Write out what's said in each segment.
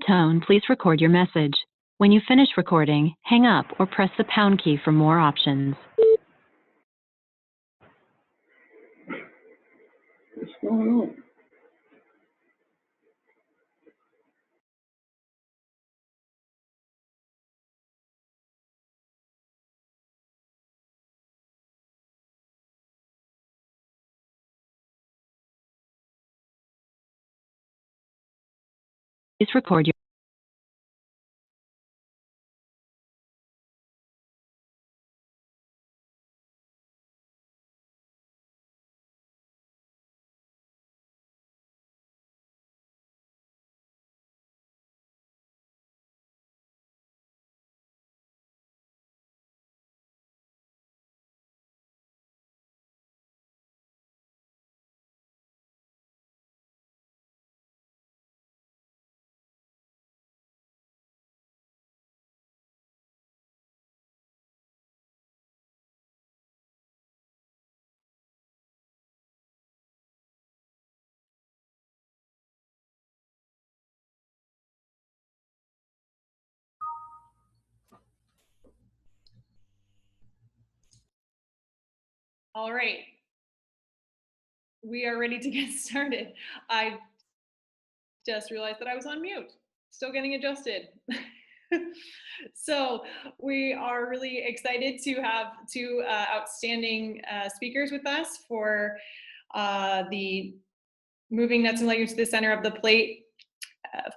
tone, please record your message. When you finish recording, hang up or press the pound key for more options. What's going on? Please record your All right, we are ready to get started. I just realized that I was on mute, still getting adjusted. So we are really excited to have two outstanding speakers with us for the Moving Nuts and Legumes to the Center of the Plate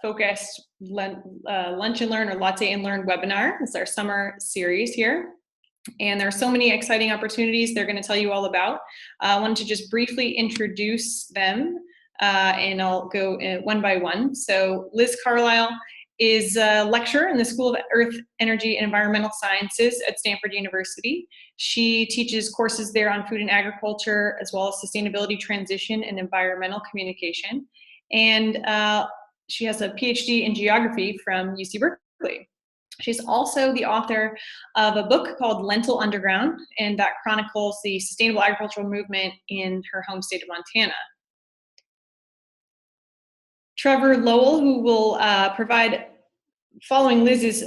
focused Lunch and Learn or Latte and Learn webinar. It's our summer series here. And there are so many exciting opportunities they're going to tell you all about. I wanted to just briefly introduce them, and I'll go one by one. So Liz Carlisle is a lecturer in the School of Earth, Energy, and Environmental Sciences at Stanford University. She teaches courses there on food and agriculture, as well as sustainability, transition, and environmental communication. And she has a PhD in geography from UC Berkeley. She's also the author of a book called Lentil Underground, and that chronicles the sustainable agricultural movement in her home state of Montana. Trevor Lowell, who will provide, following Liz's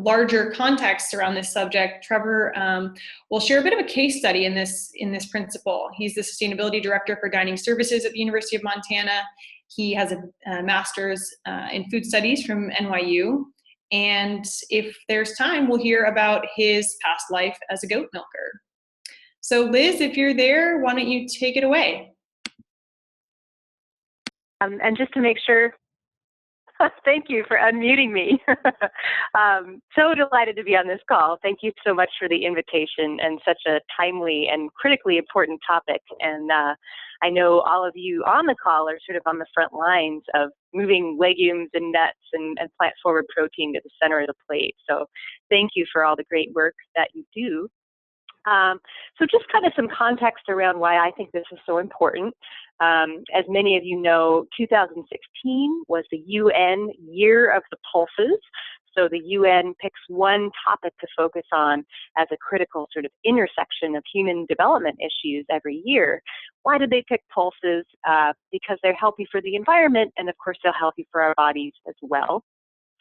larger context around this subject, Trevor will share a bit of a case study in this principle. He's the Sustainability Director for Dining Services at the University of Montana. He has a master's in food studies from NYU. And if there's time, we'll hear about his past life as a goat milker. So Liz, if you're there, why don't you take it away? And just to make sure, thank you for unmuting me. So delighted to be on this call. Thank you so much for the invitation and such a timely and critically important topic. And I know all of you on the call are sort of on the front lines of moving legumes and nuts and plant-forward protein to the center of the plate. So thank you for all the great work that you do. So just kind of some context around why I think this is so important. As many of you know, 2016 was the UN Year of the Pulses. So the UN picks one topic to focus on as a critical sort of intersection of human development issues every year. Why did they pick pulses? Because they're healthy for the environment, and of course they're healthy for our bodies as well.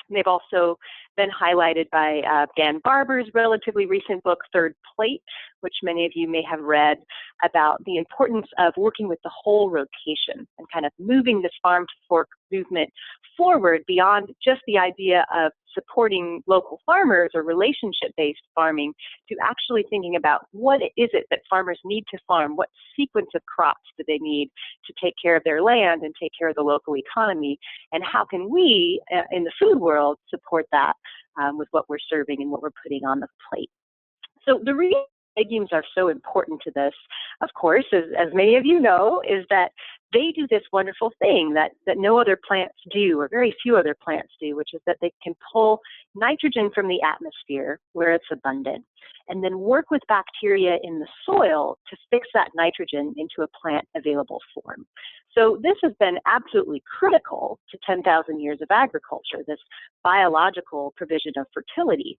They've also been highlighted by Dan Barber's relatively recent book, Third Plate, which many of you may have read, about the importance of working with the whole rotation and kind of moving this farm to fork movement forward beyond just the idea of supporting local farmers or relationship-based farming to actually thinking about what is it that farmers need to farm, what sequence of crops do they need to take care of their land and take care of the local economy, and how can we in the food world support that with what we're serving and what we're putting on the plate. So the reason legumes are so important to this, of course, as many of you know, is that they do this wonderful thing that no other plants do, or very few other plants do, which is that they can pull nitrogen from the atmosphere where it's abundant, and then work with bacteria in the soil to fix that nitrogen into a plant available form. So this has been absolutely critical to 10,000 years of agriculture, this biological provision of fertility.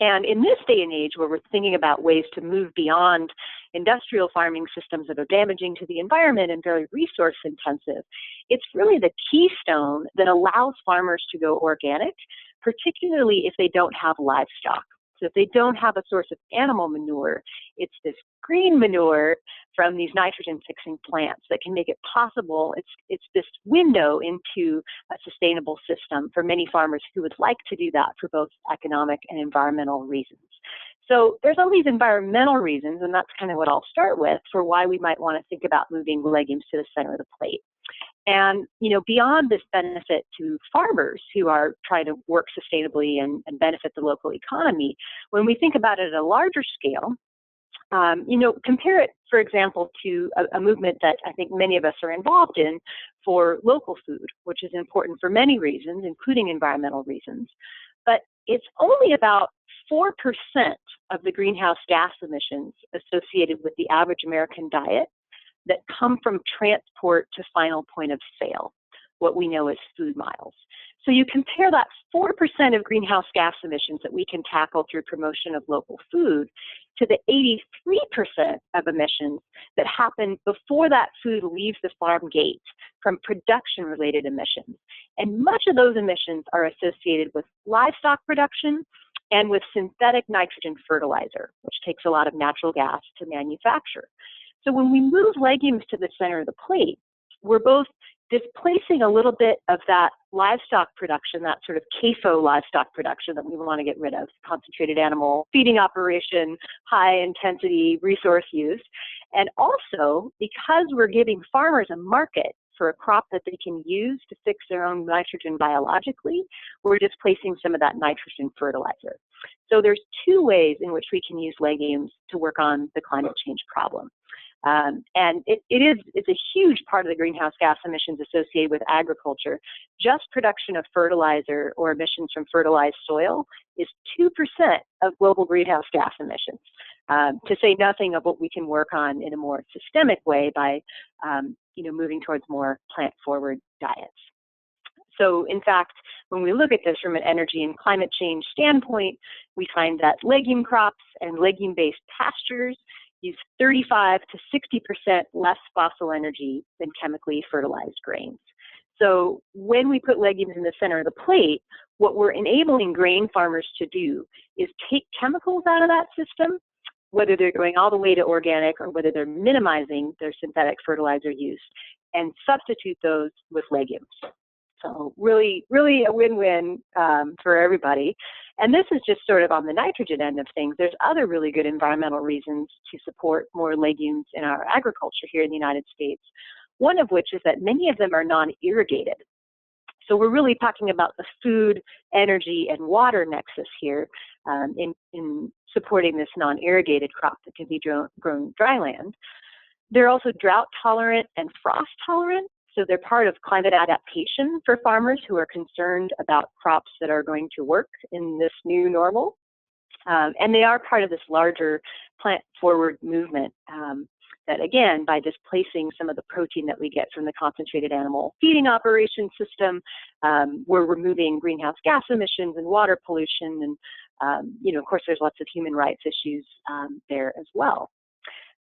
And in this day and age where we're thinking about ways to move beyond industrial farming systems that are damaging to the environment and very resource intensive, it's really the keystone that allows farmers to go organic, particularly if they don't have livestock. So if they don't have a source of animal manure, it's this green manure from these nitrogen-fixing plants that can make it possible. It's this window into a sustainable system for many farmers who would like to do that for both economic and environmental reasons. So there's all these environmental reasons, and that's kind of what I'll start with, for why we might want to think about moving legumes to the center of the plate. And, you know, beyond this benefit to farmers who are trying to work sustainably and benefit the local economy, when we think about it at a larger scale, you know, compare it, for example, to a movement that I think many of us are involved in for local food, which is important for many reasons, including environmental reasons. But it's only about 4% of the greenhouse gas emissions associated with the average American diet that come from transport to final point of sale, what we know as food miles. So you compare that 4% of greenhouse gas emissions that we can tackle through promotion of local food to the 83% of emissions that happen before that food leaves the farm gate from production-related emissions. And much of those emissions are associated with livestock production and with synthetic nitrogen fertilizer, which takes a lot of natural gas to manufacture. So when we move legumes to the center of the plate, we're both displacing a little bit of that livestock production, that sort of CAFO livestock production that we want to get rid of, concentrated animal feeding operation, high intensity resource use. And also, because we're giving farmers a market for a crop that they can use to fix their own nitrogen biologically, we're displacing some of that nitrogen fertilizer. So there's two ways in which we can use legumes to work on the climate change problem. And it's a huge part of the greenhouse gas emissions associated with agriculture. Just production of fertilizer or emissions from fertilized soil is 2% of global greenhouse gas emissions, to say nothing of what we can work on in a more systemic way by moving towards more plant-forward diets. So in fact, when we look at this from an energy and climate change standpoint, we find that legume crops and legume-based pastures use 35 to 60% less fossil energy than chemically fertilized grains. So when we put legumes in the center of the plate, what we're enabling grain farmers to do is take chemicals out of that system, whether they're going all the way to organic or whether they're minimizing their synthetic fertilizer use, and substitute those with legumes. So really, really a win-win for everybody. And this is just sort of on the nitrogen end of things. There's other really good environmental reasons to support more legumes in our agriculture here in the United States, one of which is that many of them are non-irrigated. So we're really talking about the food, energy, and water nexus here in supporting this non-irrigated crop that can be grown dry land. They're also drought tolerant and frost tolerant. So they're part of climate adaptation for farmers who are concerned about crops that are going to work in this new normal. And they are part of this larger plant-forward movement that, again, by displacing some of the protein that we get from the concentrated animal feeding operation system, we're removing greenhouse gas emissions and water pollution. And, of course, there's lots of human rights issues there as well.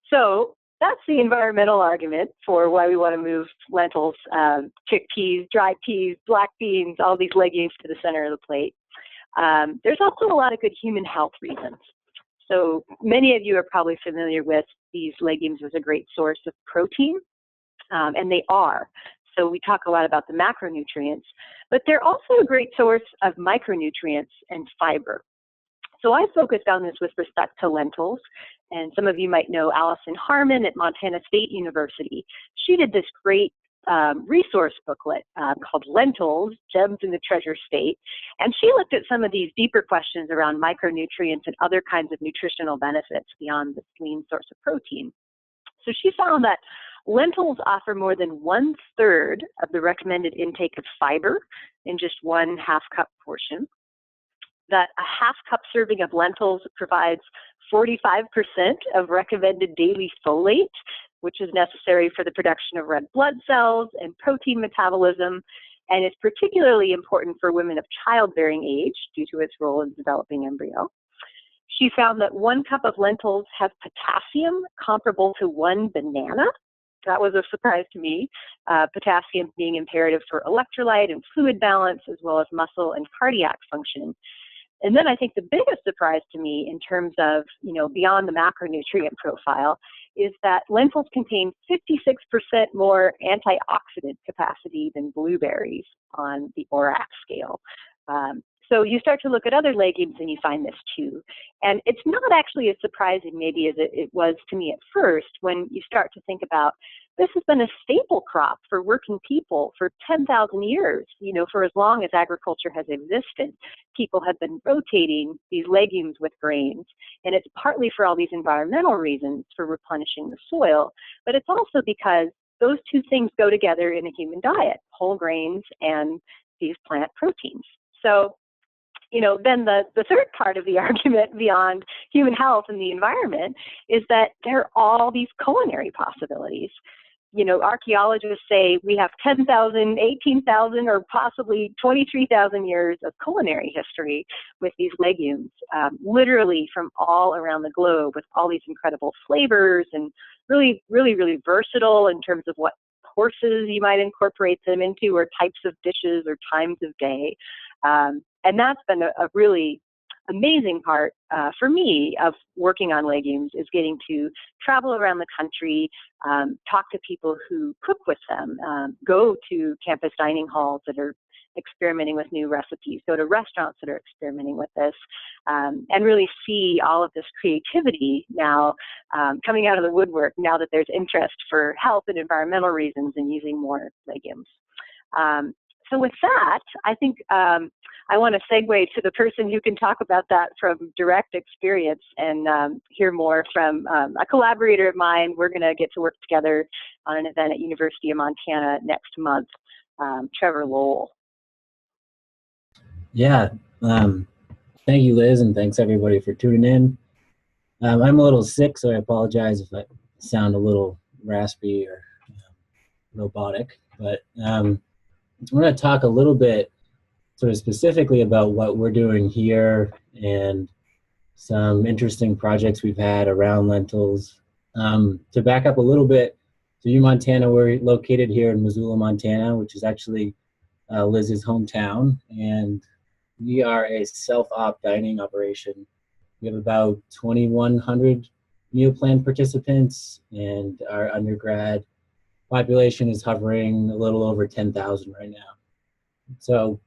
So that's the environmental argument for why we want to move lentils, chickpeas, dried peas, black beans, all these legumes to the center of the plate. There's also a lot of good human health reasons. So many of you are probably familiar with these legumes as a great source of protein, and they are. So we talk a lot about the macronutrients, but they're also a great source of micronutrients and fiber. So I focused on this with respect to lentils, and some of you might know Allison Harmon at Montana State University. She did this great resource booklet called Lentils, Gems in the Treasure State, and she looked at some of these deeper questions around micronutrients and other kinds of nutritional benefits beyond this lean source of protein. So she found that lentils offer more than 1/3 of the recommended intake of fiber in just 1/2 cup portion, that a 1/2 cup serving of lentils provides 45% of recommended daily folate, which is necessary for the production of red blood cells and protein metabolism, and is particularly important for women of childbearing age due to its role in developing embryo. She found that 1 cup of lentils has potassium comparable to 1 banana. That was a surprise to me. Potassium being imperative for electrolyte and fluid balance, as well as muscle and cardiac function. And then I think the biggest surprise to me in terms of, beyond the macronutrient profile is that lentils contain 56% more antioxidant capacity than blueberries on the ORAC scale. So you start to look at other legumes and you find this too. And it's not actually as surprising maybe as it was to me at first when you start to think about this has been a staple crop for working people for 10,000 years. For as long as agriculture has existed, people have been rotating these legumes with grains. And it's partly for all these environmental reasons for replenishing the soil, but it's also because those two things go together in a human diet, whole grains and these plant proteins. So then the third part of the argument beyond human health and the environment is that there are all these culinary possibilities. Archaeologists say we have 10,000, 18,000, or possibly 23,000 years of culinary history with these legumes, literally from all around the globe with all these incredible flavors and really, really, really versatile in terms of what courses you might incorporate them into or types of dishes or times of day. And that's been a really amazing part for me of working on legumes is getting to travel around the country, talk to people who cook with them, go to campus dining halls that are experimenting with new recipes, go to restaurants that are experimenting with this, and really see all of this creativity now coming out of the woodwork now that there's interest for health and environmental reasons in using more legumes. So with that, I think I want to segue to the person who can talk about that from direct experience and hear more from a collaborator of mine. We're going to get to work together on an event at University of Montana next month, Trevor Lowell. Yeah, thank you, Liz, and thanks everybody for tuning in. I'm a little sick, so I apologize if I sound a little raspy or robotic, but we're going to talk a little bit sort of specifically about what we're doing here and some interesting projects we've had around lentils. To back up a little bit, so Montana, we're located here in Missoula, Montana, which is actually Liz's hometown, and we are a self-op dining operation. We have about 2,100 meal plan participants, and our undergrad population is hovering a little over 10,000 right now. So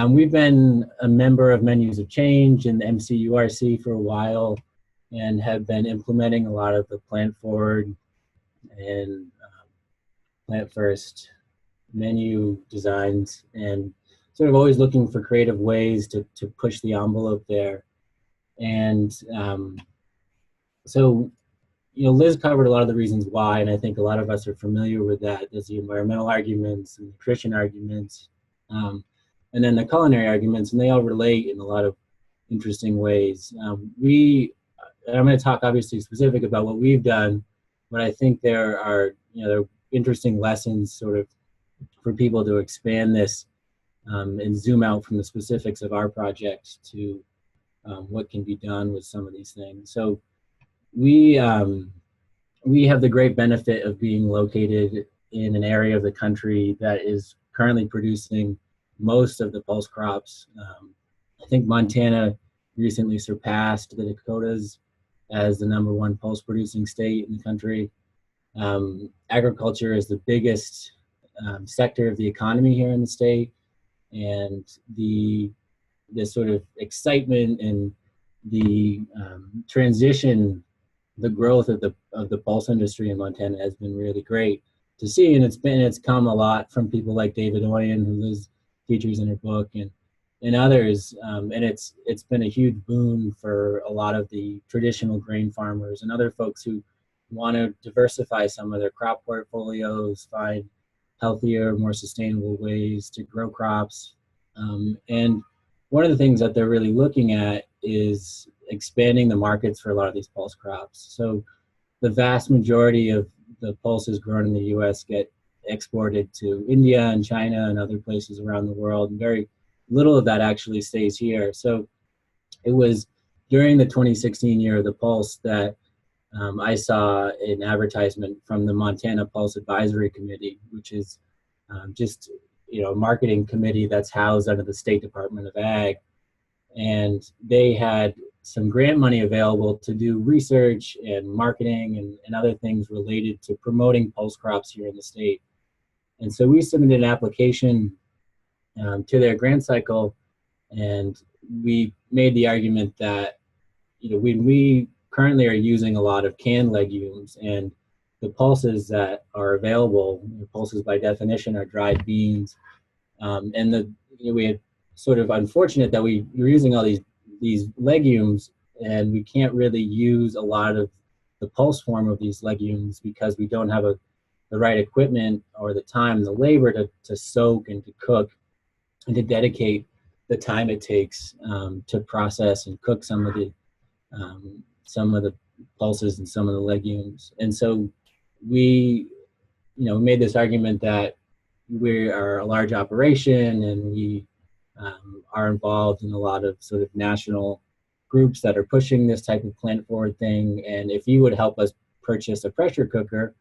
we've been a member of Menus of Change and the MCURC for a while and have been implementing a lot of the plant forward and plant first menu designs and sort of always looking for creative ways to push the envelope there. And so, Liz covered a lot of the reasons why, and I think a lot of us are familiar with that. There's the environmental arguments and nutrition arguments, and then the culinary arguments, and they all relate in a lot of interesting ways. I'm going to talk obviously specific about what we've done, but I think there are, there are interesting lessons sort of for people to expand this and zoom out from the specifics of our project to what can be done with some of these things. So we have the great benefit of being located in an area of the country that is currently producing most of the pulse crops. I think Montana recently surpassed the Dakotas as the #1 pulse producing state in the country. Agriculture is the biggest sector of the economy here in the state, and the sort of excitement and the transition, the growth of the pulse industry in Montana has been really great to see, and it's come a lot from people like David Oyen, who Liz features in her book, and others, and it's been a huge boon for a lot of the traditional grain farmers and other folks who want to diversify some of their crop portfolios, find healthier, more sustainable ways to grow crops. And one of the things that they're really looking at is expanding the markets for a lot of these pulse crops. So the vast majority of the pulses grown in the US get exported to India and China and other places around the world, and very little of that actually stays here. So it was during the 2016 year of the Pulse that I saw an advertisement from the Montana Pulse Advisory Committee, which is just a marketing committee that's housed under the State Department of Ag, and they had some grant money available to do research and marketing and other things related to promoting pulse crops here in the state. And so we submitted an application to their grant cycle, and we made the argument that we currently are using a lot of canned legumes, and the pulses that are available, pulses by definition are dried beans, and we had sort of unfortunate that we're using all these legumes, and we can't really use a lot of the pulse form of these legumes because we don't have the right equipment or the time, the labor to soak and to cook and to dedicate the time it takes to process and cook some of the pulses and some of the legumes. And so we made this argument that we are a large operation, and we are involved in a lot of sort of national groups that are pushing this type of plant forward thing. And if you would help us purchase a pressure cooker,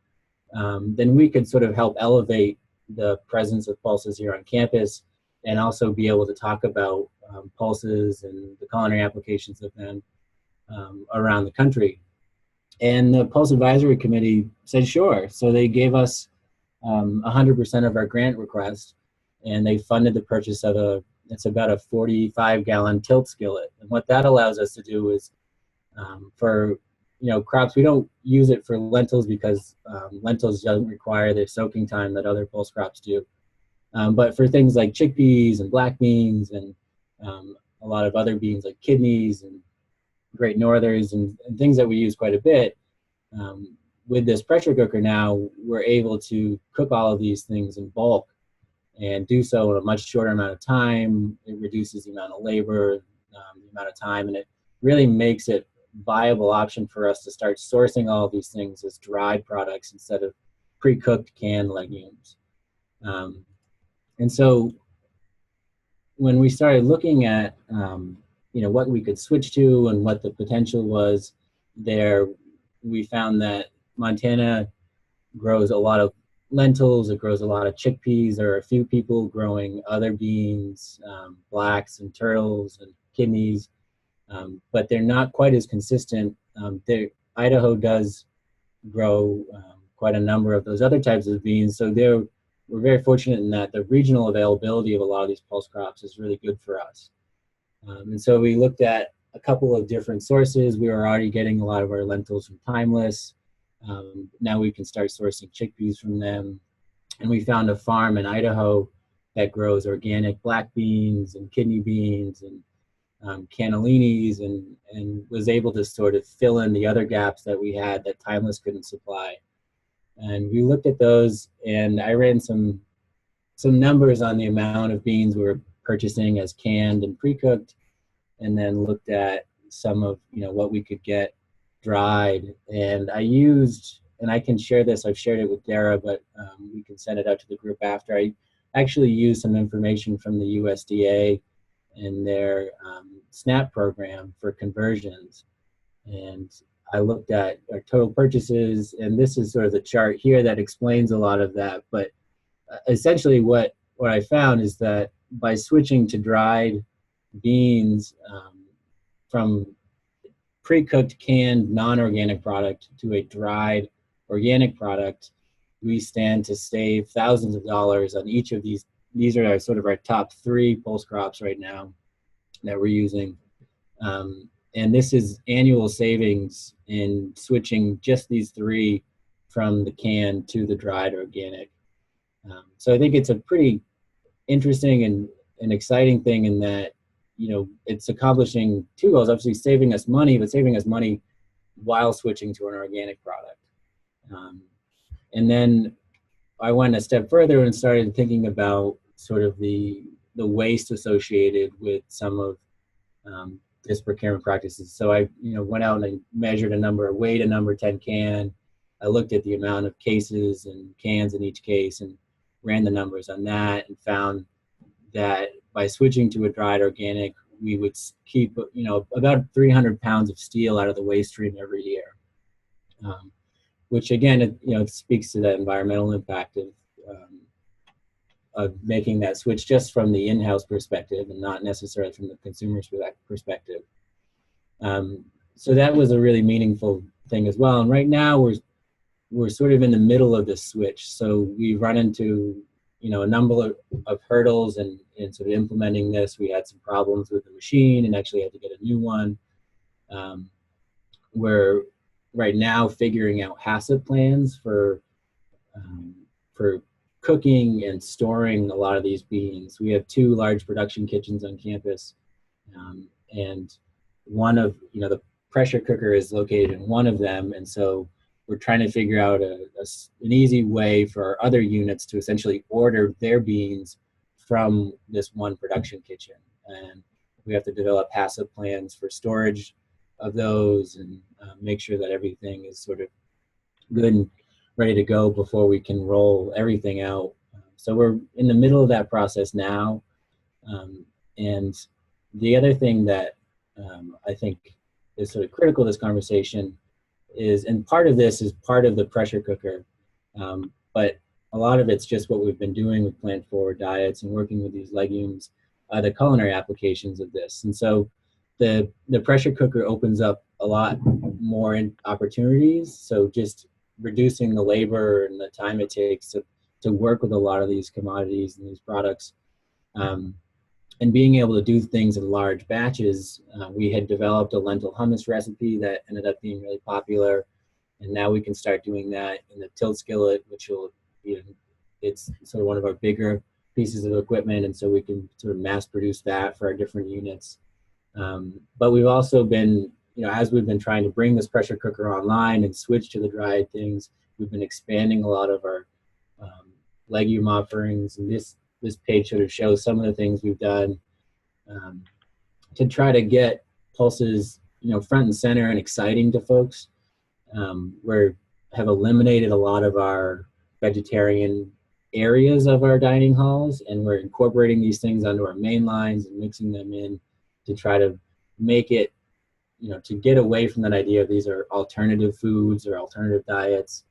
then we could sort of help elevate the presence of pulses here on campus, and also be able to talk about pulses and the culinary applications of them around the country. And the Pulse Advisory Committee said sure. So they gave us 100% of our grant request, and they funded the purchase of it's about a 45-gallon tilt skillet. And what that allows us to do is for crops, we don't use it for lentils because lentils don't require the soaking time that other pulse crops do. But for things like chickpeas and black beans and a lot of other beans like kidneys and Great Northers and things that we use quite a bit, with this pressure cooker now, we're able to cook all of these things in bulk and do so in a much shorter amount of time. It reduces the amount of labor, the amount of time, and it really makes it a viable option for us to start sourcing all of these things as dried products instead of pre-cooked canned legumes. And so when we started looking at what we could switch to and what the potential was there, we found that Montana grows a lot of lentils, it grows a lot of chickpeas. There are a few people growing other beans, blacks and turtles and kidneys, but they're not quite as consistent. Idaho does grow quite a number of those other types of beans, so we're very fortunate in that the regional availability of a lot of these pulse crops is really good for us. And so we looked at a couple of different sources. We were already getting a lot of our lentils from Timeless. Now we can start sourcing chickpeas from them. And we found a farm in Idaho that grows organic black beans and kidney beans and cannellinis, and was able to sort of fill in the other gaps that we had that Timeless couldn't supply. And we looked at those, and I ran some numbers on the amount of beans we were purchasing as canned and pre-cooked, and then looked at some of what we could get dried. And I used, and I can share this, I've shared it with Dara, but we can send it out to the group after. I actually used some information from the USDA and their SNAP program for conversions. And I looked at our total purchases, and this is sort of the chart here that explains a lot of that. But essentially what I found is that by switching to dried beans from pre-cooked canned non-organic product to a dried organic product, we stand to save thousands of dollars on each of these. These are sort of our top 3 pulse crops right now that we're using. And this is annual savings in switching just these 3 from the canned to the dried organic. So I think it's a pretty interesting and exciting thing in that, it's accomplishing 2 goals, obviously saving us money, but saving us money while switching to an organic product. And then I went a step further and started thinking about sort of the waste associated with some of this procurement practices. So I went out and I measured weighed a number 10 can. I looked at the amount of cases and cans in each case and ran the numbers on that, and found that by switching to a dried organic, we would keep, about 300 pounds of steel out of the waste stream every year, which again, it speaks to the environmental impact of making that switch just from the in-house perspective and not necessarily from the consumer's perspective. So that was a really meaningful thing as well. And right now we're sort of in the middle of this switch. So we've run into, a number of hurdles and sort of implementing this. We had some problems with the machine and actually had to get a new one. We're right now figuring out HACCP plans for cooking and storing a lot of these beans. We have 2 large production kitchens on campus, and one of, the pressure cooker is located in one of them, and so we're trying to figure out an easy way for our other units to essentially order their beans from this one production kitchen. And we have to develop HACCP plans for storage of those and make sure that everything is sort of good and ready to go before we can roll everything out. So we're in the middle of that process now. And the other thing that I think is sort of critical to this conversation is, and part of this is part of the pressure cooker, but a lot of it's just what we've been doing with plant-forward diets and working with these legumes, the culinary applications of this. And so the pressure cooker opens up a lot more opportunities. So just reducing the labor and the time it takes to work with a lot of these commodities and these products, and being able to do things in large batches. We had developed a lentil hummus recipe that ended up being really popular, and now we can start doing that in the tilt skillet, which will, it's sort of one of our bigger pieces of equipment, and so we can sort of mass produce that for our different units. But we've also been, as we've been trying to bring this pressure cooker online and switch to the dried things, we've been expanding a lot of our legume offerings, and this page sort of shows some of the things we've done to try to get pulses, front and center and exciting to folks. We have eliminated a lot of our vegetarian areas of our dining halls, and we're incorporating these things onto our main lines and mixing them in to try to make it, to get away from that idea of these are alternative foods or alternative diets.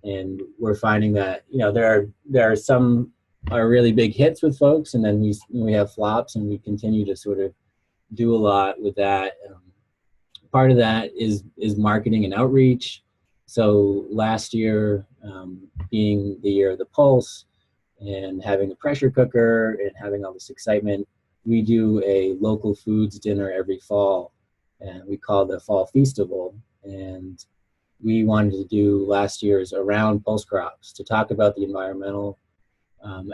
And we're finding that, there are some are really big hits with folks, and then we have flops, and we continue to sort of do a lot with that. Part of that is marketing and outreach. So last year, being the year of the Pulse and having the pressure cooker and having all this excitement, we do a local foods dinner every fall, and we call the Fall Feastival. And we wanted to do last year's around pulse crops to talk about the environmental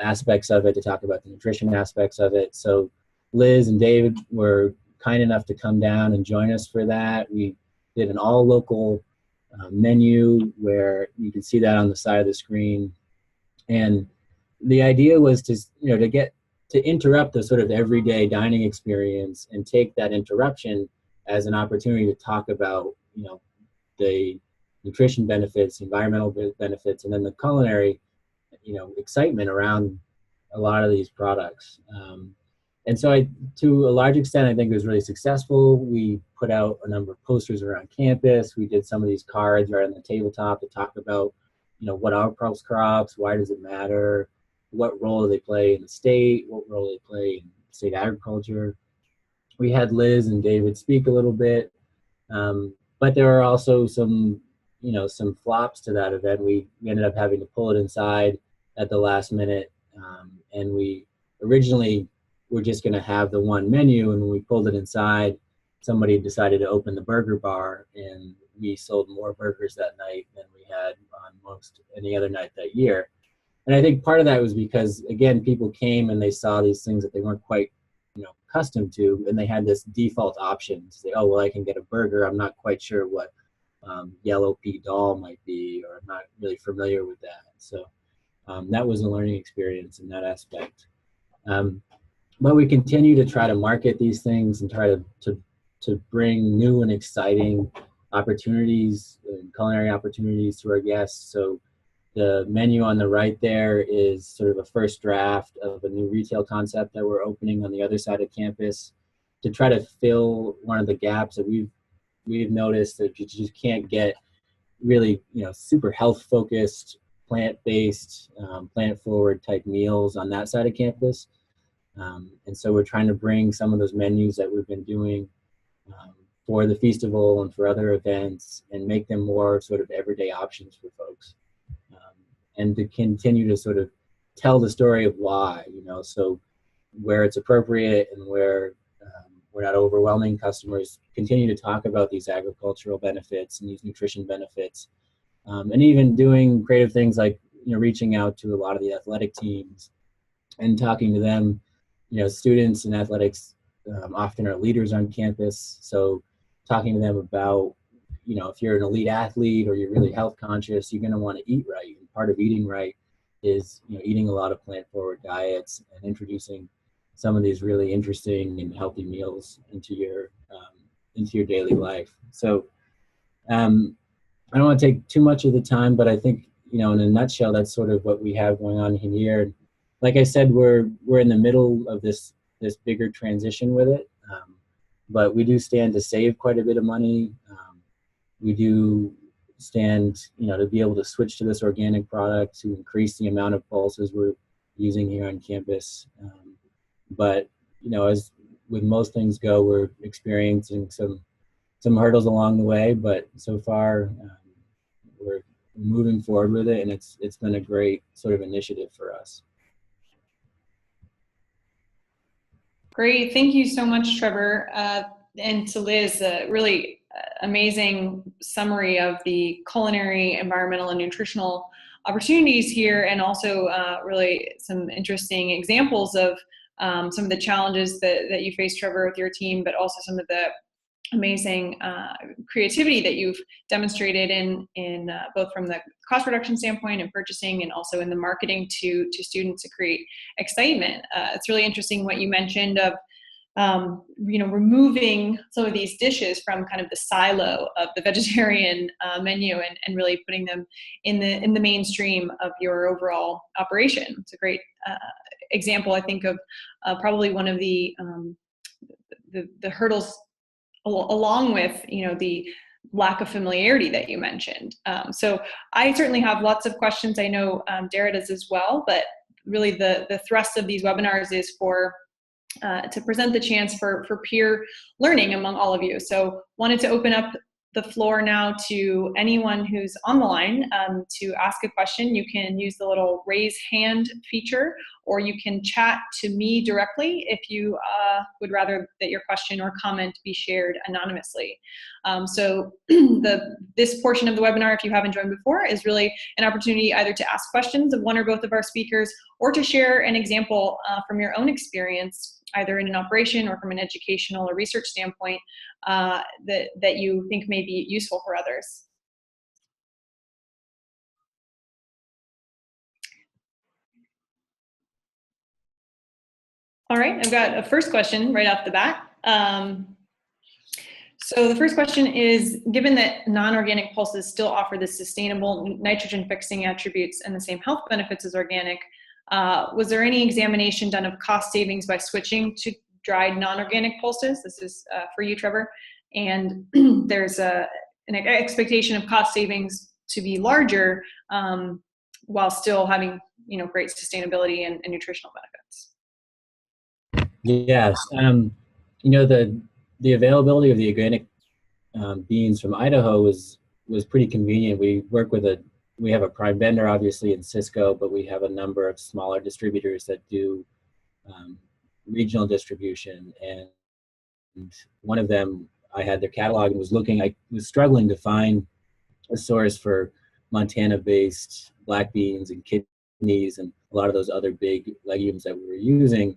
aspects of it, to talk about the nutrition aspects of it. So Liz and David were kind enough to come down and join us for that. We did an all local menu where you can see that on the side of the screen. And the idea was to, to interrupt the sort of everyday dining experience and take that interruption as an opportunity to talk about, the nutrition benefits, environmental benefits, and then the culinary, excitement around a lot of these products. And so to a large extent, I think it was really successful. We put out a number of posters around campus. We did some of these cards right on the tabletop to talk about, what are pulse crops, why does it matter, what role do they play in the state, what role do they play in state agriculture. We had Liz and David speak a little bit, but there are also some flops to that event. We ended up having to pull it inside at the last minute, and we originally were just going to have the one menu, and when we pulled it inside, somebody decided to open the burger bar, and we sold more burgers that night than we had on most any other night that year. And I think part of that was because, again, people came and they saw these things that they weren't quite accustomed to, and they had this default option to say, oh, well, I can get a burger. I'm not quite sure what yellow pea dal might be, or I'm not really familiar with that. So that was a learning experience in that aspect. But we continue to try to market these things and try to bring new and exciting opportunities and culinary opportunities to our guests. So The menu on the right there is sort of a first draft of a new retail concept that we're opening on the other side of campus to try to fill one of the gaps that we've noticed that you just can't get really, super health focused, plant-based, plant-forward type meals on that side of campus. And so we're trying to bring some of those menus that we've been doing for the festival and for other events and make them more sort of everyday options for folks. And to continue to sort of tell the story of why, so where it's appropriate and where we're not overwhelming customers, continue to talk about these agricultural benefits and these nutrition benefits. And even doing creative things like, reaching out to a lot of the athletic teams and talking to them. Students in athletics often are leaders on campus. So talking to them about, if you're an elite athlete or you're really health conscious, you're going to want to eat right. And part of eating right is, eating a lot of plant-forward diets and introducing some of these really interesting and healthy meals into your daily life. So I don't want to take too much of the time, but I think, in a nutshell, that's sort of what we have going on here. Like I said, we're in the middle of this bigger transition with it, but we do stand to save quite a bit of money. We do stand, to be able to switch to this organic product to increase the amount of pulses we're using here on campus. But, as with most things go, we're experiencing some hurdles along the way, but so far we're moving forward with it, and it's been a great sort of initiative for us. Great, thank you so much, Trevor. And to Liz, a really amazing summary of the culinary, environmental, and nutritional opportunities here, and also really some interesting examples of some of the challenges that you face, Trevor, with your team, but also some of the amazing creativity that you've demonstrated in both from the cost reduction standpoint and purchasing, and also in the marketing to students to create excitement. It's really interesting what you mentioned of removing some of these dishes from kind of the silo of the vegetarian menu and really putting them in the mainstream of your overall operation. It's a great example, I think, of probably one of the hurdles, along with the lack of familiarity that you mentioned. So I certainly have lots of questions. I know Dara does as well, but really the thrust of these webinars is to present the chance for peer learning among all of you. So wanted to open up the floor now to anyone who's on the line to ask a question. You can use the little raise hand feature, or you can chat to me directly if you would rather that your question or comment be shared anonymously. So this portion of the webinar, if you haven't joined before, is really an opportunity either to ask questions of one or both of our speakers, or to share an example from your own experience, either in an operation or from an educational or research standpoint, that you think may be useful for others. All right, I've got a first question right off the bat. So the first question is, given that non-organic pulses still offer the sustainable nitrogen-fixing attributes and the same health benefits as organic, was there any examination done of cost savings by switching to dried non-organic pulses? This is for you, Trevor. And there's an expectation of cost savings to be larger while still having great sustainability and nutritional benefits. Yes, the availability of the organic beans from Idaho was pretty convenient. We have a prime vendor, obviously, in Cisco, but we have a number of smaller distributors that do regional distribution. And one of them, I had their catalog and I was struggling to find a source for Montana-based black beans and kidneys and a lot of those other big legumes that we were using.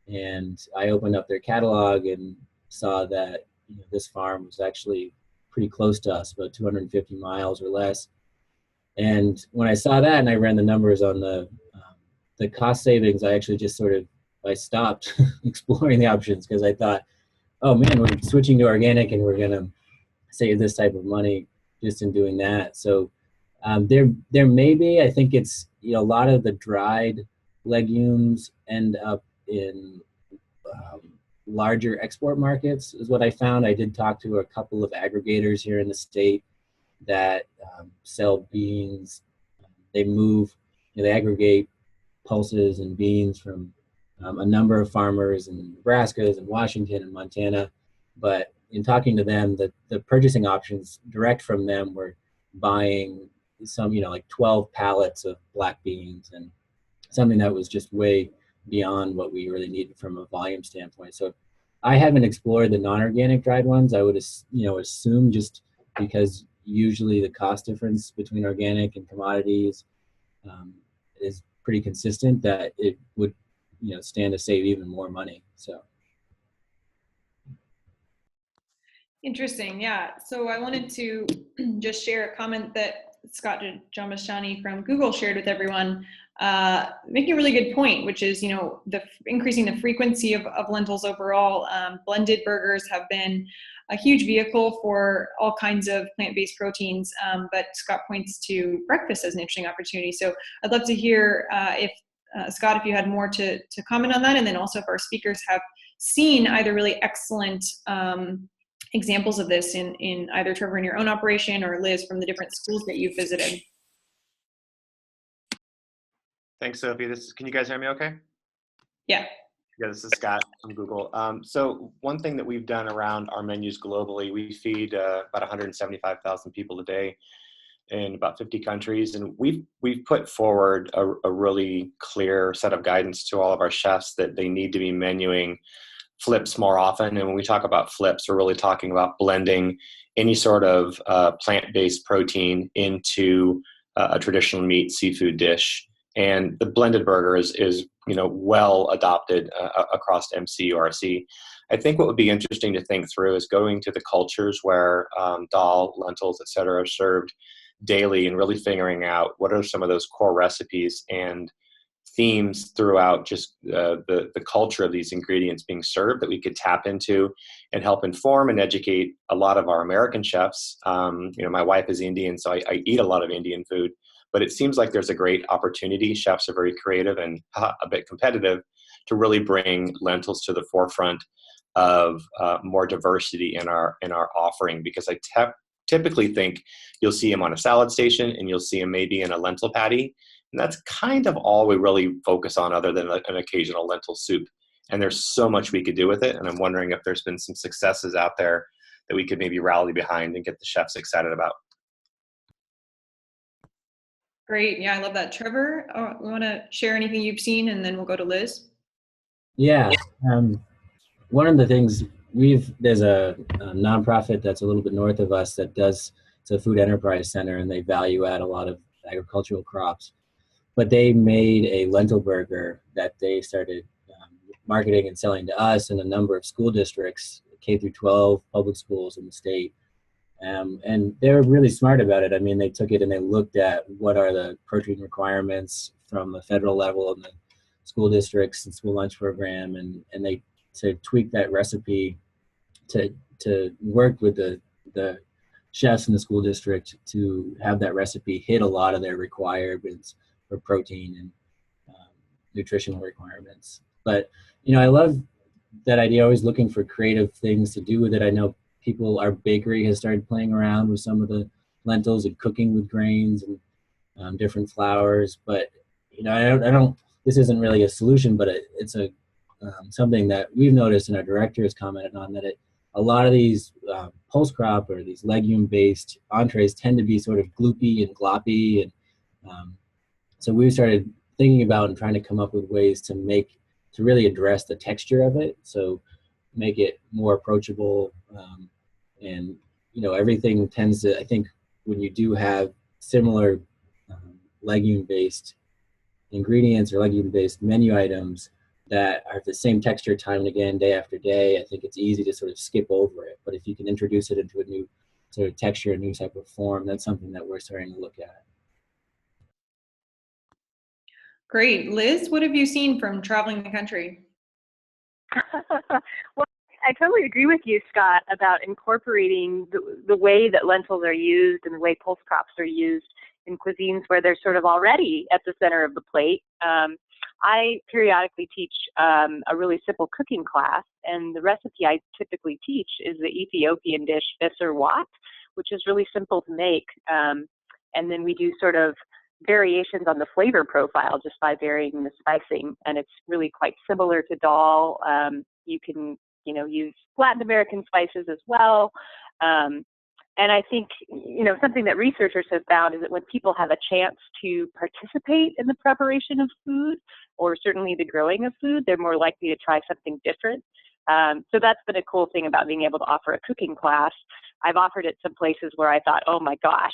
And I opened up their catalog and saw that this farm was actually pretty close to us, about 250 miles or less. And when I saw that and I ran the numbers on the cost savings, I actually just I stopped exploring the options, because I thought, oh man, we're switching to organic and we're gonna save this type of money just in doing that. So There may be. I think it's, a lot of the dried legumes end up in um, larger export markets, is what I found. I did talk to a couple of aggregators here in the state that sell beans. They move, they aggregate pulses and beans from a number of farmers in Nebraska and Washington and Montana. But in talking to them, the purchasing options direct from them were buying some, like 12 pallets of black beans, and something that was just way beyond what we really needed from a volume standpoint. So I haven't explored the non-organic dried ones. I would, assume, just because usually the cost difference between organic and commodities is pretty consistent, that it would, stand to save even more money. So. Interesting. Yeah. So I wanted to just share a comment that Scott Jamashani from Google shared with everyone, making a really good point, which is, increasing the frequency of lentils overall. Blended burgers have been a huge vehicle for all kinds of plant-based proteins, but Scott points to breakfast as an interesting opportunity. So I'd love to hear if Scott, if you had more to comment on that, and then also if our speakers have seen either really excellent examples of this in either Trevor in your own operation or Liz from the different schools that you've visited. Thanks, Sophie. Can you guys hear me okay? Yeah. Yeah, this is Scott from Google. So one thing that we've done around our menus globally, we feed about 175,000 people a day in about 50 countries. And we've put forward a really clear set of guidance to all of our chefs that they need to be menuing flips more often. And when we talk about flips, we're really talking about blending any sort of plant-based protein into a traditional meat seafood dish. And the blended burger is well adopted across MCURC. I think what would be interesting to think through is going to the cultures where dal, lentils, et cetera, are served daily, and really figuring out what are some of those core recipes and themes throughout just the culture of these ingredients being served that we could tap into and help inform and educate a lot of our American chefs. My wife is Indian, so I eat a lot of Indian food, but it seems like there's a great opportunity. Chefs are very creative and a bit competitive to really bring lentils to the forefront of more diversity in our offering, because I typically think you'll see them on a salad station and you'll see them maybe in a lentil patty. And that's kind of all we really focus on, other than an occasional lentil soup. And there's so much we could do with it. And I'm wondering if there's been some successes out there that we could maybe rally behind and get the chefs excited about. Great. Yeah, I love that. Trevor, we want to share anything you've seen, and then we'll go to Liz. Yeah. One of the things there's a nonprofit that's a little bit north of us that it's a food enterprise center, and they value add a lot of agricultural crops. But they made a lentil burger that they started marketing and selling to us in a number of school districts, K through 12 public schools in the state. And they were really smart about it. I mean, they took it and they looked at what are the protein requirements from the federal level in the school districts and school lunch program, and they to tweak that recipe to work with the chefs in the school district to have that recipe hit a lot of their requirements for protein and nutritional requirements. But I love that idea, always looking for creative things to do with it. I know our bakery has started playing around with some of the lentils and cooking with grains and different flours. But I don't. This isn't really a solution, but it's a something that we've noticed, and our director has commented on, that a lot of these pulse crop or these legume-based entrees tend to be sort of gloopy and gloppy, and so we've started thinking about and trying to come up with ways to really address the texture of it, so make it more approachable, and everything tends to, I think, when you do have similar legume-based ingredients or legume-based menu items that are the same texture time and again, day after day, I think it's easy to sort of skip over it. But if you can introduce it into a new sort of texture, a new type of form, that's something that we're starting to look at. Great. Liz, what have you seen from traveling the country? Well, I totally agree with you, Scott, about incorporating the way that lentils are used and the way pulse crops are used in cuisines where they're sort of already at the center of the plate. I periodically teach a really simple cooking class, and the recipe I typically teach is the Ethiopian dish Misir Wat, which is really simple to make. And then we do sort of variations on the flavor profile just by varying the spicing, and it's really quite similar to dal. You can, use Latin American spices as well. And I think, something that researchers have found is that when people have a chance to participate in the preparation of food, or certainly the growing of food, they're more likely to try something different. So that's been a cool thing about being able to offer a cooking class. I've offered it some places where I thought, oh my gosh,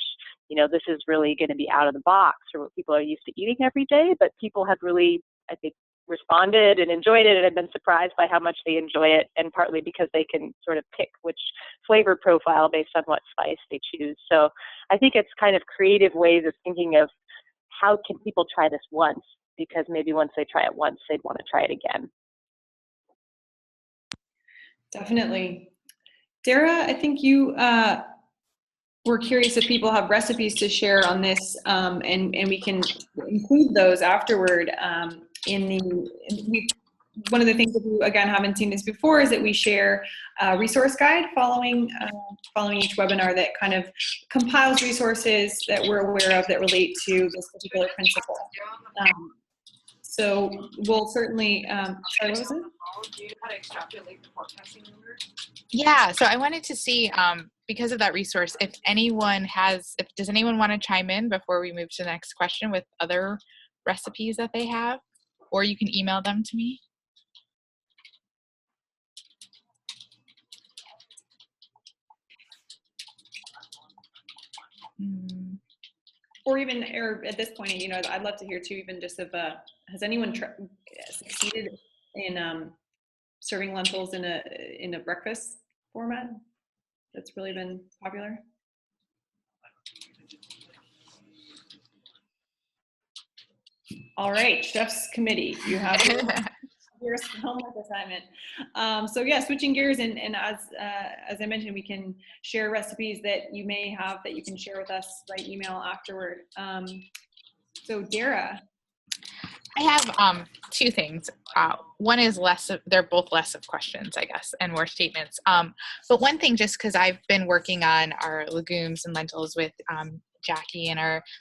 this is really going to be out of the box for what people are used to eating every day. But people have really, I think, responded and enjoyed it, and have been surprised by how much they enjoy it, and partly because they can sort of pick which flavor profile based on what spice they choose. So I think it's kind of creative ways of thinking of how can people try this once, because maybe once they try it once, they'd want to try it again. Definitely. Dara, I think you were curious if people have recipes to share on this, and we can include those afterward. One of the things that we, again, haven't seen this before is that we share a resource guide following each webinar that kind of compiles resources that we're aware of that relate to this particular principle. So we'll certainly, sorry, what was it? Do you know how to extrapolate the forecasting number? Yeah, so I wanted to see, because of that resource, does anyone want to chime in before we move to the next question with other recipes that they have? Or you can email them to me. Or at this point, I'd love to hear too, even just of, has anyone succeeded in serving lentils in a breakfast format that's really been popular? All right, Chef's Committee, you have your homework assignment. So yeah, switching gears, and as I mentioned, we can share recipes that you may have that you can share with us by email afterward. So Dara. I have two things. One is they're both less of questions, I guess, and more statements. But one thing, just because I've been working on our legumes and lentils with Jackie,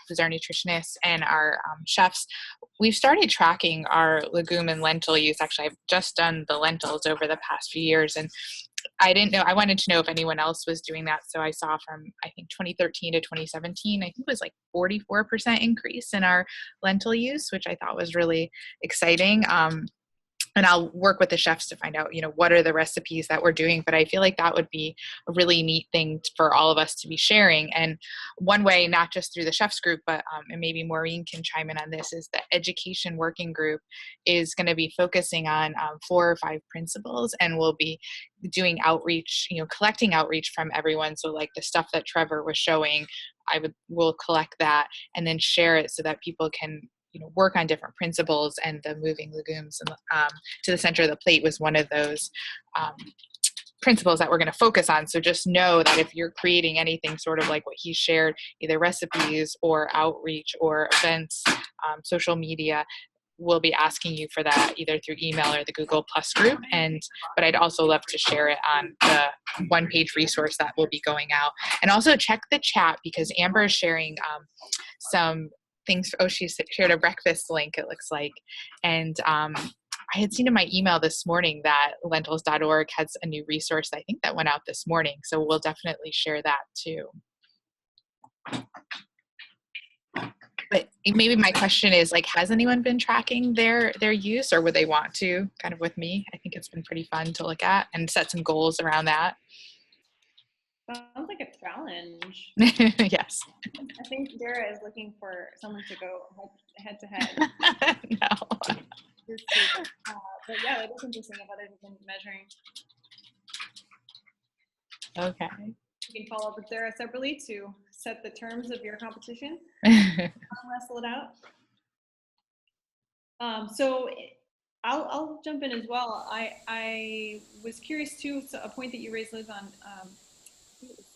who's our nutritionist, and our chefs, we've started tracking our legume and lentil use. Actually, I've just done the lentils over the past few years, and I didn't know, I wanted to know if anyone else was doing that. So I saw from, I think, 2013 to 2017, I think it was like 44% increase in our lentil use, which I thought was really exciting. And I'll work with the chefs to find out, what are the recipes that we're doing. But I feel like that would be a really neat thing for all of us to be sharing. And one way, not just through the chefs group, but and maybe Maureen can chime in on this, is the education working group is going to be focusing on 4 or 5 principles, and we'll be doing outreach, collecting outreach from everyone. So like the stuff that Trevor was showing, we'll collect that and then share it so that people can work on different principles, and the moving legumes to the center of the plate was one of those principles that we're going to focus on. So just know that if you're creating anything sort of like what he shared, either recipes or outreach or events, social media, we'll be asking you for that either through email or the Google Plus group. But I'd also love to share it on the one-page resource that will be going out. And also check the chat, because Amber is sharing some things. She shared a breakfast link, it looks like. And I had seen in my email this morning that lentils.org has a new resource, I think, that went out this morning. So we'll definitely share that too. But maybe my question is, has anyone been tracking their use, or would they want to, kind of with me? I think it's been pretty fun to look at and set some goals around that. Sounds like a challenge. Yes. I think Dara is looking for someone to go head to head. No. But yeah, it is interesting if others have been measuring. Okay. You can follow up with Dara separately to set the terms of your competition. Wrestle it out. So I'll jump in as well. I was curious too, so a point that you raised, Liz, on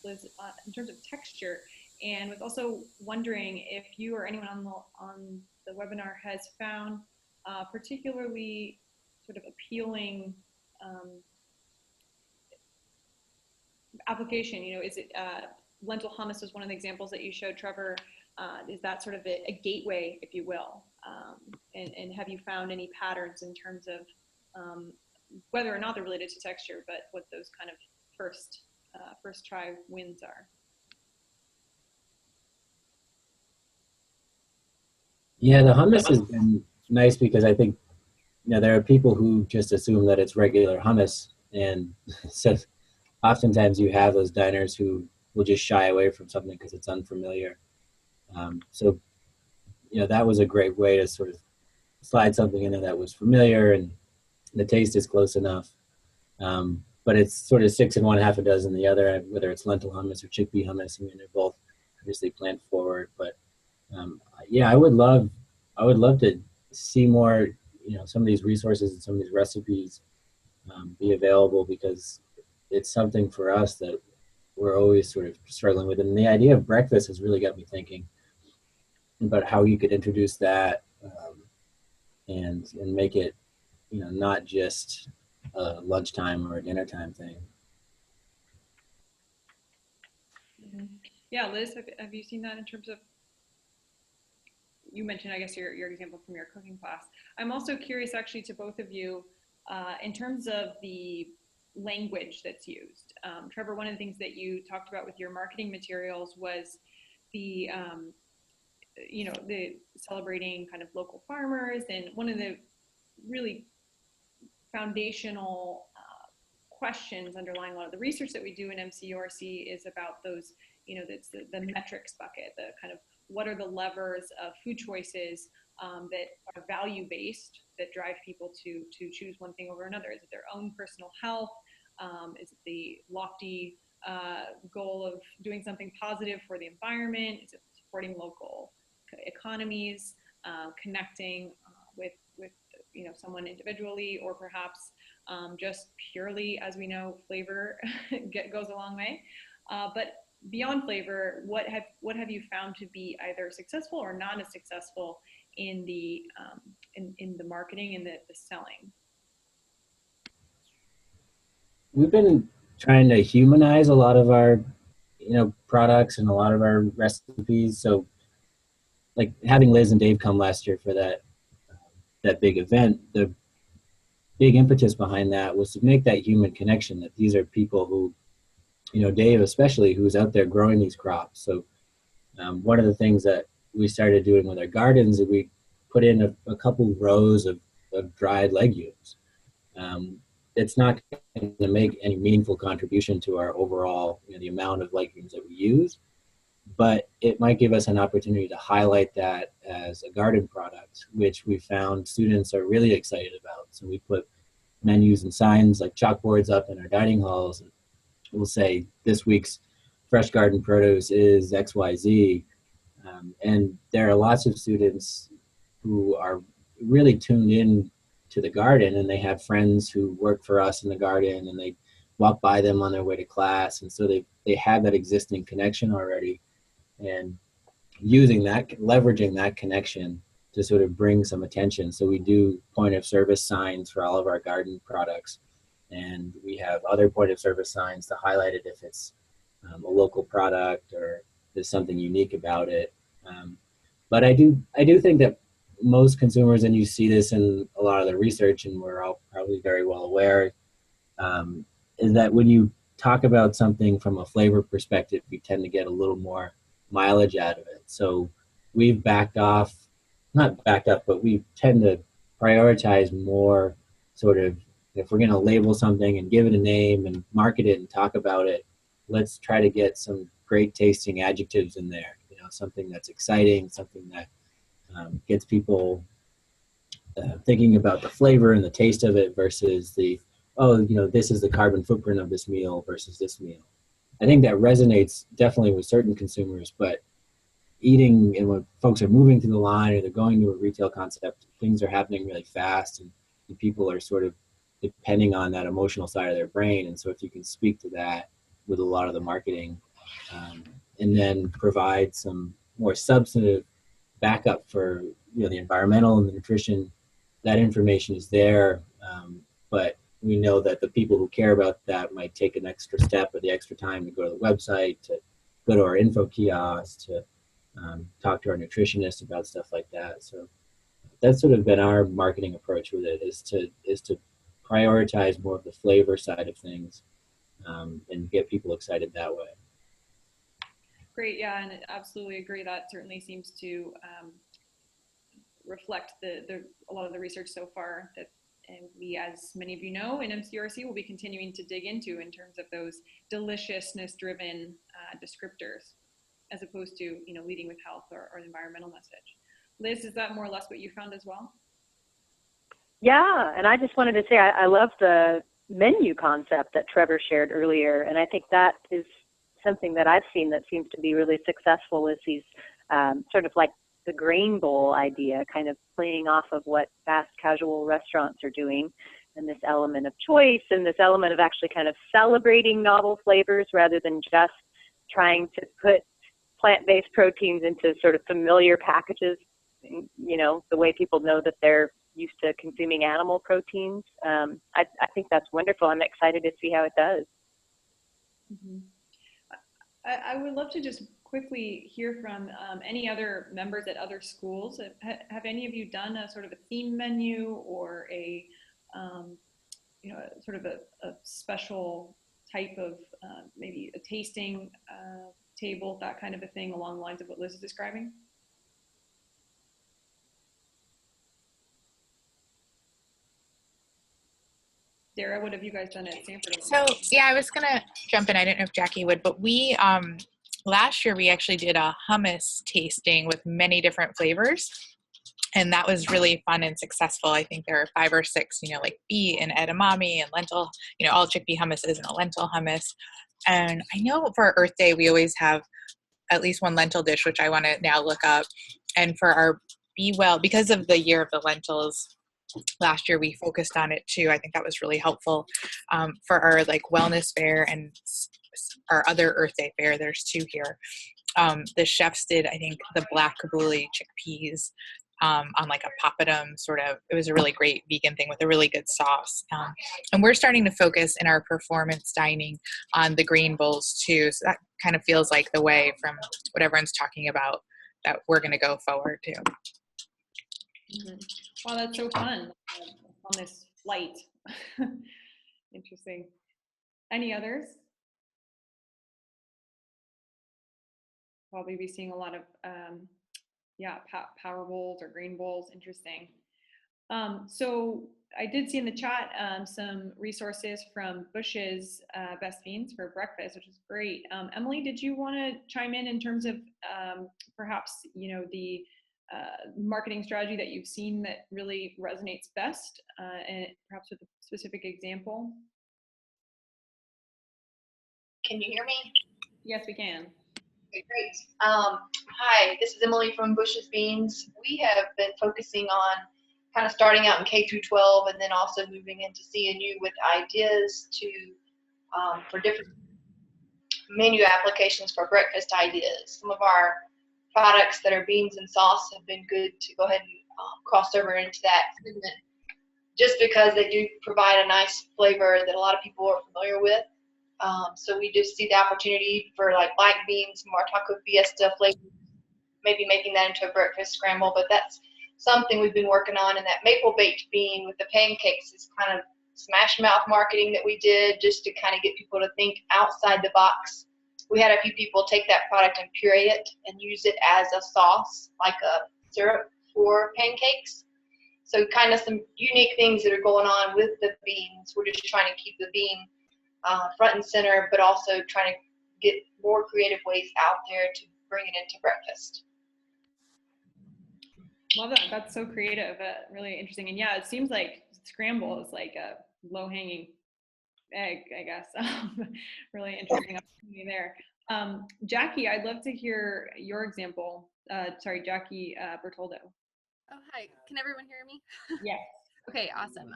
Liz, in terms of texture, and was also wondering if you or anyone on the webinar has found particularly sort of appealing application. You know, is it lentil hummus was one of the examples that you showed, Trevor. Is that sort of a gateway, if you will? And have you found any patterns in terms of whether or not they're related to texture, but what those kind of first try wins are? Yeah, the hummus has been nice because I think, you know, there are people who just assume that it's regular hummus, and so oftentimes you have those diners who will just shy away from something because it's unfamiliar. So, you know, that was a great way to sort of slide something in there that was familiar and the taste is close enough. But it's sort of 6 in one, half a dozen the other, whether it's lentil hummus or chickpea hummus. I mean, they're both obviously plant forward, but yeah, I would love to see more, you know, some of these resources and some of these recipes be available, because it's something for us that we're always sort of struggling with. And the idea of breakfast has really got me thinking about how you could introduce that and make it, you know, not just a lunchtime or a dinner time thing. Mm-hmm. Yeah, Liz, have you seen that in terms of, you mentioned, I guess, your example from your cooking class. I'm also curious, actually, to both of you, in terms of the language that's used. Trevor, one of the things that you talked about with your marketing materials was the, you know, the celebrating kind of local farmers, and one of the really foundational questions underlying a lot of the research that we do in MCURC is about those, you know, that's the metrics bucket, the kind of what are the levers of food choices that are value-based, that drive people to choose one thing over another. Is it their own personal health? Is it the lofty goal of doing something positive for the environment? Is it supporting local economies, connecting with you know, someone individually, or perhaps just purely, as we know, flavor goes a long way. But beyond flavor, what have you found to be either successful or not as successful in the marketing and the selling? We've been trying to humanize a lot of our, you know, products and a lot of our recipes. So, like having Liz and Dave come last year for that big event, the big impetus behind that was to make that human connection, that these are people who, you know, Dave especially, who's out there growing these crops. So one of the things that we started doing with our gardens is we put in a couple rows of dried legumes. It's not going to make any meaningful contribution to our overall, you know, the amount of legumes that we use, but it might give us an opportunity to highlight that as a garden product, which we found students are really excited about. So we put menus and signs like chalkboards up in our dining halls, and we'll say this week's fresh garden produce is XYZ. And there are lots of students who are really tuned in to the garden, and they have friends who work for us in the garden, and they walk by them on their way to class. And so they have that existing connection already, and leveraging that connection to sort of bring some attention. So we do point of service signs for all of our garden products, and we have other point of service signs to highlight it if it's a local product or there's something unique about it. But I do think that most consumers, and you see this in a lot of the research, and we're all probably very well aware, is that when you talk about something from a flavor perspective, you tend to get a little more mileage out of it. So we've not backed up, but we tend to prioritize more sort of, if we're going to label something and give it a name and market it and talk about it, let's try to get some great tasting adjectives in there. You know, something that's exciting, something that gets people thinking about the flavor and the taste of it versus this is the carbon footprint of this meal versus this meal. I think that resonates definitely with certain consumers, but eating, and when folks are moving through the line or they're going to a retail concept, things are happening really fast, and people are sort of depending on that emotional side of their brain. And so if you can speak to that with a lot of the marketing, and then provide some more substantive backup for the environmental and the nutrition. That information is there, but we know that the people who care about that might take an extra step or the extra time to go to the website, to go to our info kiosk, to talk to our nutritionist about stuff like that. So that's sort of been our marketing approach with it, is to prioritize more of the flavor side of things, and get people excited that way. Great, yeah, and I absolutely agree. That certainly seems to reflect a lot of the research so far that, and we, as many of you know, in MCRC will be continuing to dig into in terms of those deliciousness-driven descriptors, as opposed to leading with health or the environmental message. Liz, is that more or less what you found as well? Yeah, and I just wanted to say I love the menu concept that Trevor shared earlier, and I think that is something that I've seen that seems to be really successful, is these sort of like the grain bowl idea, kind of playing off of what fast casual restaurants are doing, and this element of choice and this element of actually kind of celebrating novel flavors rather than just trying to put plant-based proteins into sort of familiar packages, the way people know that they're used to consuming animal proteins. I think that's wonderful. I'm excited to see how it does. Mm-hmm. I would love to just quickly hear from any other members at other schools. Have any of you done a sort of a theme menu or a sort of a special type of maybe a tasting table, that kind of a thing, along the lines of what Liz is describing? Dara, what have you guys done at Sanford? So yeah, I was gonna jump in. I didn't know if Jackie would, but we last year we actually did a hummus tasting with many different flavors, and that was really fun and successful. I think there are 5 or 6, like beet and edamame and lentil. All chickpea hummus isn't a lentil hummus. And I know for Earth Day we always have at least one lentil dish, which I want to now look up. And for our Be Well, because of the year of the lentils, last year we focused on it too. I think that was really helpful. For our wellness fair and our other Earth Day fair, there's 2 here. The chefs did, I think, the black kabuli chickpeas on a papadum sort of. It was a really great vegan thing with a really good sauce. And we're starting to focus in our performance dining on the green bowls too. So that kind of feels like the way from what everyone's talking about that we're going to go forward to. Mm-hmm. Wow, that's so fun on this flight. Interesting. Any others? Probably be seeing a lot of power bowls or green bowls. Interesting. So I did see in the chat some resources from Bush's Best Beans for breakfast, which is great. Emily, did you want to chime in terms of perhaps the marketing strategy that you've seen that really resonates best, and perhaps with a specific example? Can you hear me? Yes, we can. Okay, great. Hi, this is Emily from Bush's Beans. We have been focusing on kind of starting out in K through 12 and then also moving into CNU with ideas for different menu applications for breakfast ideas. Some of our products that are beans and sauce have been good to go ahead and cross over into that segment, just because they do provide a nice flavor that a lot of people are familiar with. So we just see the opportunity for black beans, more taco fiesta flavor, maybe making that into a breakfast scramble. But that's something we've been working on. And that maple baked bean with the pancakes is kind of smash mouth marketing that we did just to kind of get people to think outside the box. We had a few people take that product and puree it and use it as a sauce, like a syrup for pancakes. So kind of some unique things that are going on with the beans. We're just trying to keep the bean front and center, but also trying to get more creative ways out there to bring it into breakfast. Love that. That's so creative. Really interesting. And yeah, it seems like scramble is like a low-hanging egg, I guess. Really interesting opportunity there. Jackie, I'd love to hear your example. Sorry, Jackie Bertoldo. Oh, hi. Can everyone hear me? Yes. Okay, awesome.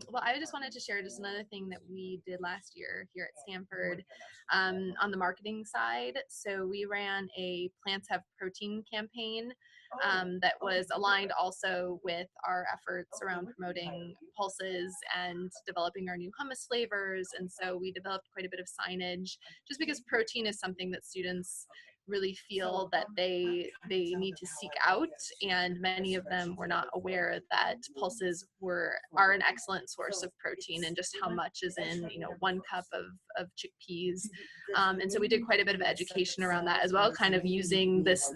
Well, I just wanted to share just another thing that we did last year here at Stanford on the marketing side. So we ran a Plants Have Protein campaign that was aligned also with our efforts around promoting pulses and developing our new hummus flavors. And so we developed quite a bit of signage just because protein is something that students really feel that they need to seek out, and many of them were not aware that pulses are an excellent source of protein, and just how much is in 1 cup of chickpeas. And so we did quite a bit of education around that as well, kind of using this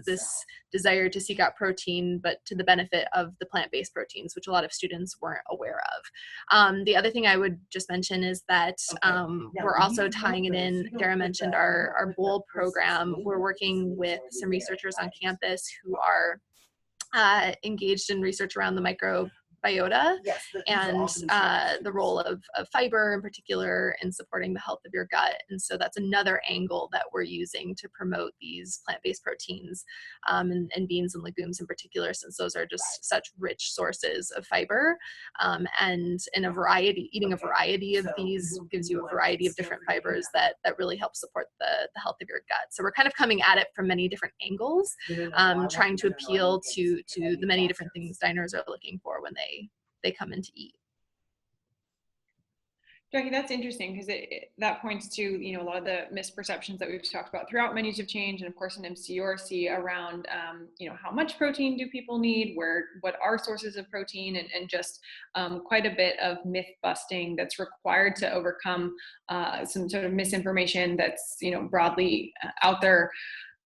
desire to seek out protein, but to the benefit of the plant-based proteins, which a lot of students weren't aware of. The other thing I would just mention is that we're also tying it in. Dara mentioned our bowl program. We're working with some researchers on campus who are engaged in research around the microbiota and the role of fiber in particular in supporting the health of your gut. And so that's another angle that we're using to promote these plant-based proteins and beans and legumes in particular, since those are just such rich sources of fiber. And in eating a variety of these gives you a variety of different fibers that really help support the health of your gut. So we're kind of coming at it from many different angles, trying to appeal to the many different things diners are looking for when they come in to eat. Jackie, that's interesting because that points to a lot of the misperceptions that we've talked about throughout Menus of Change, and of course in MCRC around how much protein do people need, what are sources of protein, and just quite a bit of myth busting that's required to overcome some sort of misinformation that's broadly out there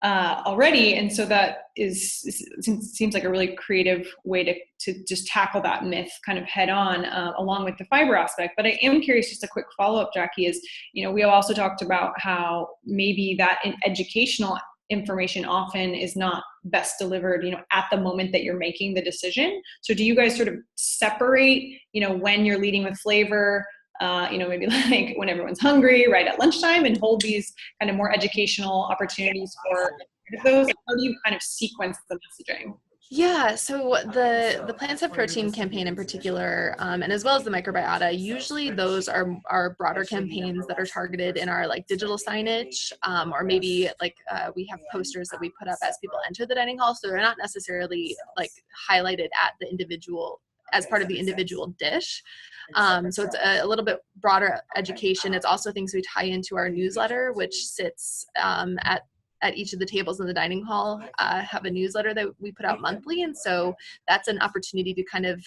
already. And so that seems like a really creative way to just tackle that myth kind of head on, along with the fiber aspect. But I am curious, just a quick follow-up, Jackie, is we have also talked about how maybe that educational information often is not best delivered at the moment that you're making the decision. So do you guys sort of separate when you're leading with flavor, maybe like when everyone's hungry, right at lunchtime, and hold these kind of more educational opportunities for those? How do you kind of sequence the messaging? Yeah, so the Plants Have Protein campaign in particular, and as well as the microbiota, usually those are broader campaigns that are targeted in our digital signage, or maybe we have posters that we put up as people enter the dining hall, so they're not necessarily highlighted at the individual as part of the individual dish. So it's a little bit broader education. It's also things we tie into our newsletter, which sits at each of the tables in the dining hall, have a newsletter that we put out monthly. And so that's an opportunity to kind of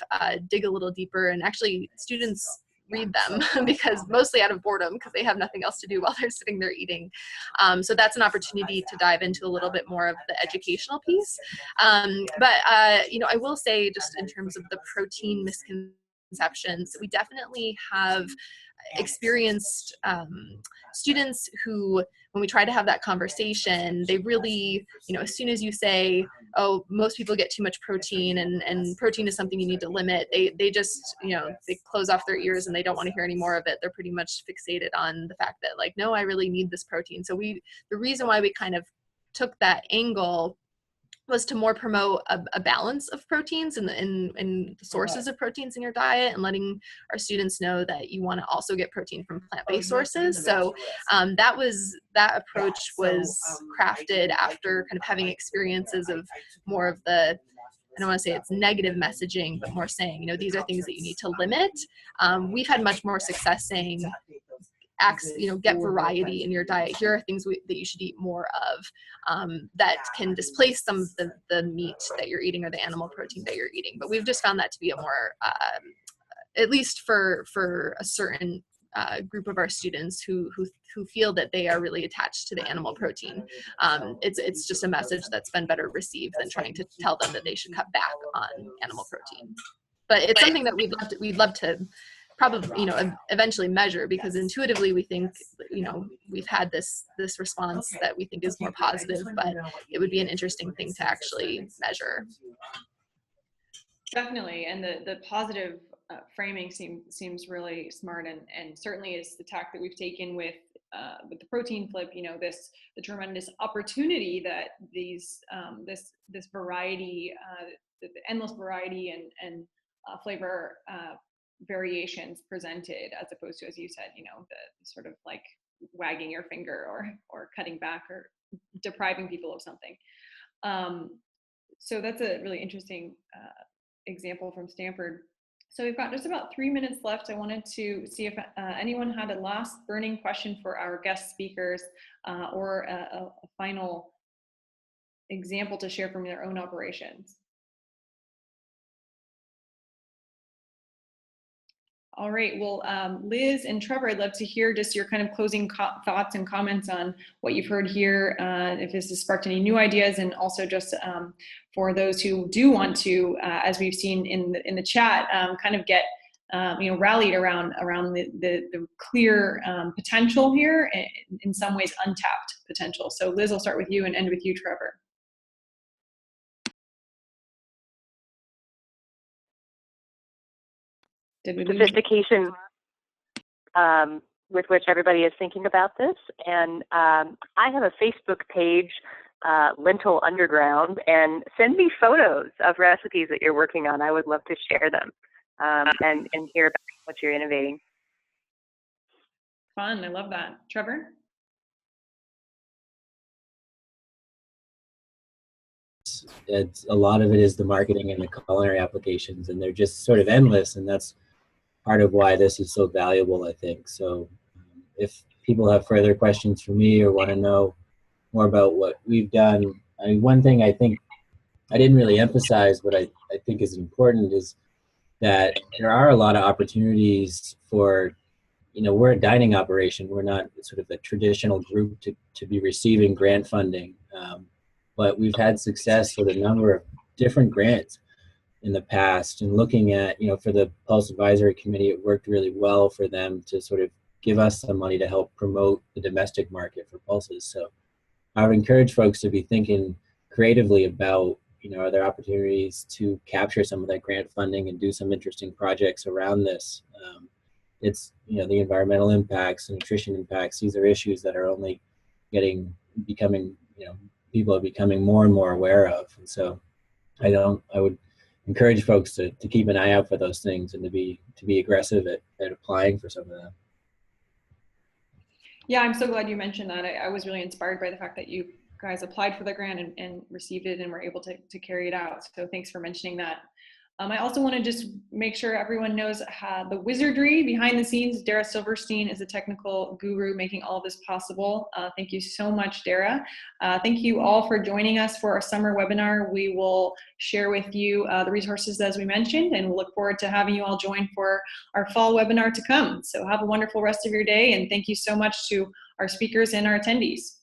dig a little deeper, and actually students read them because mostly out of boredom, because they have nothing else to do while they're sitting there eating. So that's an opportunity to dive into a little bit more of the educational piece. But I will say, just in terms of the protein misconceptions, we definitely have experienced students who, when we try to have that conversation, they really, as soon as you say, oh, most people get too much protein and protein is something you need to limit, they just, they close off their ears and they don't want to hear any more of it. They're pretty much fixated on the fact that no, I really need this protein. So the reason why we kind of took that angle was to more promote a balance of proteins and the sources of proteins in your diet, and letting our students know that you want to also get protein from plant-based sources. So that approach was crafted after kind of having experiences of more of the, I don't want to say it's negative messaging, but more saying, these are things that you need to limit. We've had much more success saying, get variety in your diet. Here are things that you should eat more of that can displace some of the meat that you're eating or the animal protein that you're eating. But we've just found that to be a more, at least for a certain group of our students who feel that they are really attached to the animal protein. It's just a message that's been better received than trying to tell them that they should cut back on animal protein. But it's something that we'd love to probably eventually measure, because intuitively we think we've had this response that we think is more positive, but it would be an interesting thing to actually measure. Definitely, and the positive framing seems really smart, and certainly is the tack that we've taken with the protein flip. The tremendous opportunity that this variety, the endless variety and flavor variations presented, as opposed to, as you said, you know, the sort of like wagging your finger or cutting back or depriving people of something. So that's a really interesting example from Stanford. So we've got just about 3 minutes left. I wanted to see if anyone had a last burning question for our guest speakers, or a final example to share from their own operations. All right, well, Liz and Trevor, I'd love to hear just your kind of closing thoughts and comments on what you've heard here, if this has sparked any new ideas, and also just for those who do want to, as we've seen in the chat, kind of get you know, rallied around the clear potential here, and in some ways untapped potential. So Liz, I'll start with you and end with you, Trevor. Did we lose? Sophistication with which everybody is thinking about this. And I have a Facebook page, Lentil Underground, and send me photos of recipes that you're working on. I would love to share them and hear about what you're innovating. Fun, I love that. Trevor? It's a lot of it is the marketing and the culinary applications, and they're just sort of endless, and that's part of why this is so valuable, I think. So if people have further questions for me or want to know more about what we've done, I mean, one thing I think I didn't really emphasize, but I think is important, is that there are a lot of opportunities for, you know, we're a dining operation. We're not sort of a traditional group to be receiving grant funding, but we've had success with a number of different grants in the past, and looking at, you know, for the Pulse Advisory Committee, it worked really well for them to sort of give us some money to help promote the domestic market for pulses. So I would encourage folks to be thinking creatively about, you know, are there opportunities to capture some of that grant funding and do some interesting projects around this. It's, you know, the environmental impacts, the nutrition impacts, these are issues that are only becoming, you know, people are becoming more and more aware of. And so I would encourage folks to keep an eye out for those things and to be aggressive at applying for some of them. Yeah, I'm so glad you mentioned that. I was really inspired by the fact that you guys applied for the grant and received it and were able to carry it out. So thanks for mentioning that. I also want to just make sure everyone knows the wizardry behind the scenes. Dara Silverstein is a technical guru making all of this possible. Thank you so much, Dara. Thank you all for joining us for our summer webinar. We will share with you the resources as we mentioned, and we'll look forward to having you all join for our fall webinar to come. So have a wonderful rest of your day, and thank you so much to our speakers and our attendees.